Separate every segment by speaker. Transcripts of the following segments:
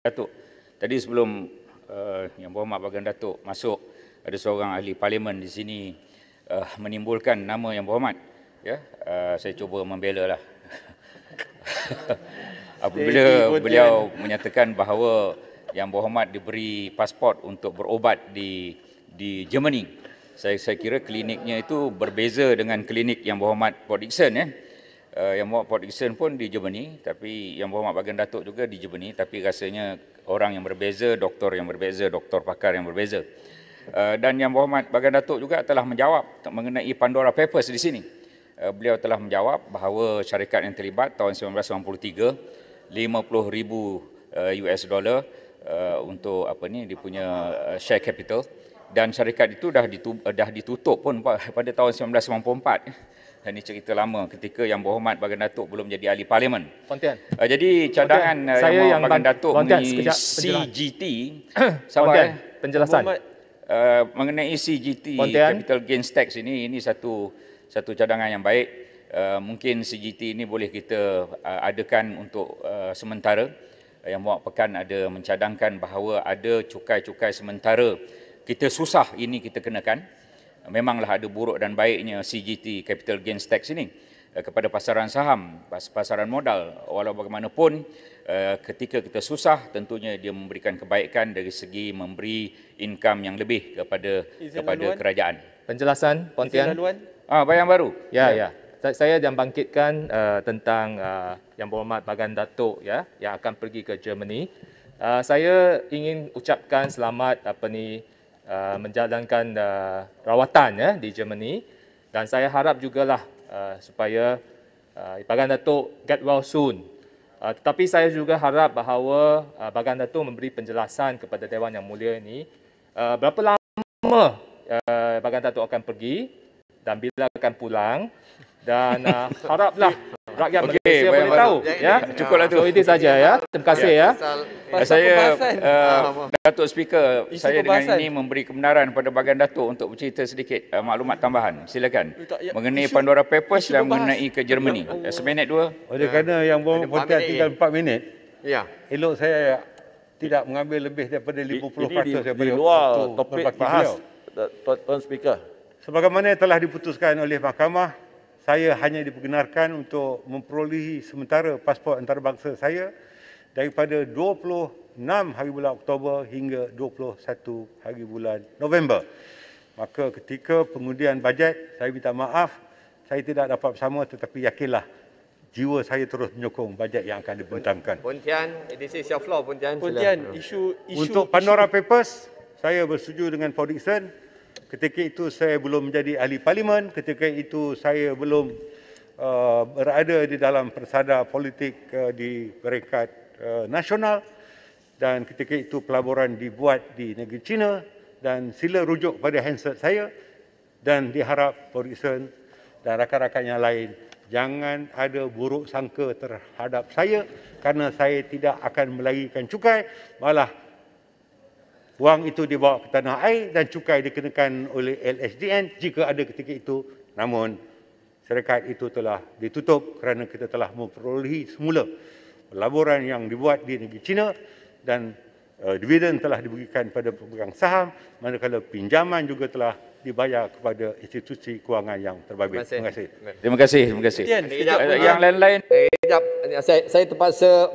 Speaker 1: Datuk, tadi sebelum Yang Berhormat Baginda Datuk masuk, ada seorang ahli parlimen di sini menimbulkan nama Yang Berhormat. Ya, saya cuba membela lah. Apabila beliau menyatakan bahawa Yang Berhormat diberi pasport untuk berobat di Germany, saya kira kliniknya itu berbeza dengan klinik Yang Berhormat Port Dickson, ya. Yang Berhormat Port Dickson pun di Germany, tapi Yang Berhormat Baginda Datuk juga di Germany, tapi rasanya orang yang berbeza, doktor yang berbeza, doktor pakar yang berbeza. Dan Yang Berhormat Baginda Datuk juga telah menjawab mengenai Pandora Papers di sini. Beliau telah menjawab bahawa syarikat yang terlibat tahun 1993, 50,000 US dollar untuk dia punya share capital, dan syarikat itu dah ditutup pun pada tahun 1994. Dan ini cerita lama ketika Yang Berhormat Baginda Datuk belum jadi ahli parlimen.
Speaker 2: Pontian.
Speaker 1: Jadi cadangan Yang Baginda Datuk mengenai CGT,
Speaker 2: Pontian, penjelasan
Speaker 1: mengenai CGT,
Speaker 2: Pontian.
Speaker 1: Capital Gains Tax ini satu cadangan yang baik. Mungkin CGT ini boleh kita adakan untuk sementara. Yang Berhormat Pekan ada mencadangkan bahawa ada cukai-cukai sementara kita susah ini kita kenakan. Memanglah ada buruk dan baiknya CGT, Capital Gains Tax ini kepada pasaran saham, pasaran modal. Walau bagaimanapun, ketika kita susah, tentunya dia memberikan kebaikan dari segi memberi income yang lebih kepada kerajaan.
Speaker 2: Penjelasan, Pontian.
Speaker 1: Bayang baru.
Speaker 2: Ya. Saya dan bangkitkan tentang Yang Berhormat Baginda Datuk, ya, yang akan pergi ke Germany. Saya ingin ucapkan selamat menjalankan rawatan, ya, di Germany, dan saya harap jugalah supaya Baginda Datuk get well soon. Tetapi saya juga harap bahawa Baginda Datuk memberi penjelasan kepada Dewan Yang Mulia ini berapa lama Baginda Datuk akan pergi dan bila akan pulang, dan haraplah rakyat Malaysia boleh tahu, ya.
Speaker 1: Cukuplah tu.
Speaker 2: So itu saja, ya. Terima kasih, ya.
Speaker 1: Saya Datuk Speaker, saya dengan ini memberi kebenaran kepada Baginda Datuk untuk bercerita sedikit maklumat tambahan. Silakan. Mengenai Pandora Papers dan mengenai ke Germany. Seminit dua.
Speaker 3: Oleh kerana Yang Berhormat Pontian tinggal 4 minit,
Speaker 4: ya,
Speaker 3: elok saya tidak mengambil lebih daripada 50% daripada
Speaker 4: di luar
Speaker 3: untuk
Speaker 4: topik
Speaker 3: berbaki
Speaker 4: bahas,
Speaker 3: beliau.
Speaker 4: Tuan Speaker.
Speaker 3: Sebagaimana telah diputuskan oleh mahkamah, saya hanya diperkenarkan untuk memperolehi sementara pasport antarabangsa saya daripada 26 hari bulan Oktober hingga 21 hari bulan November. Maka ketika pengundian bajet, saya minta maaf, saya tidak dapat bersama, tetapi yakinlah jiwa saya terus menyokong bajet yang akan dibentangkan.
Speaker 4: Pontian, this is your floor, Pontian.
Speaker 3: Untuk Pandora Papers, saya bersetuju dengan Port Dickson. Ketika itu saya belum menjadi ahli parlimen, ketika itu saya belum berada di dalam persada politik di peringkat nasional, dan ketika itu pelaburan dibuat di negeri China, dan sila rujuk pada handset saya, dan diharap Port Dickson dan rakan-rakan yang lain jangan ada buruk sangka terhadap saya kerana saya tidak akan melarikan cukai, malah wang itu dibawa ke tanah air dan cukai dikenakan oleh LHDN jika ada ketika itu. Namun, syarikat itu telah ditutup kerana kita telah memperolehi semula pelaburan yang dibuat di negeri China, dan dividen telah diberikan pada pemegang saham, manakala pinjaman juga telah dibayar kepada institusi kewangan yang terbabit. Terima kasih.
Speaker 1: Terima kasih. Yang lain-lain.
Speaker 4: Saya terpaksa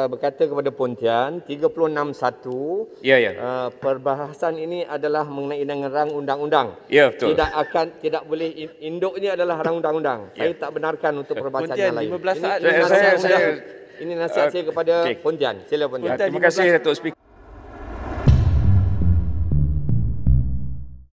Speaker 4: berkata kepada Pontian, 361.
Speaker 1: Ya.
Speaker 4: Perbahasan ini adalah mengenai dengan rang undang-undang.
Speaker 1: Ya, betul.
Speaker 4: Tidak boleh, induknya adalah rang undang-undang. Saya tak benarkan untuk perbahasan yang lain.
Speaker 5: 15 saat.
Speaker 4: Ini nasihat saya kepada Pontian. Sila Pontian.
Speaker 1: Terima kasih Datuk Speaker.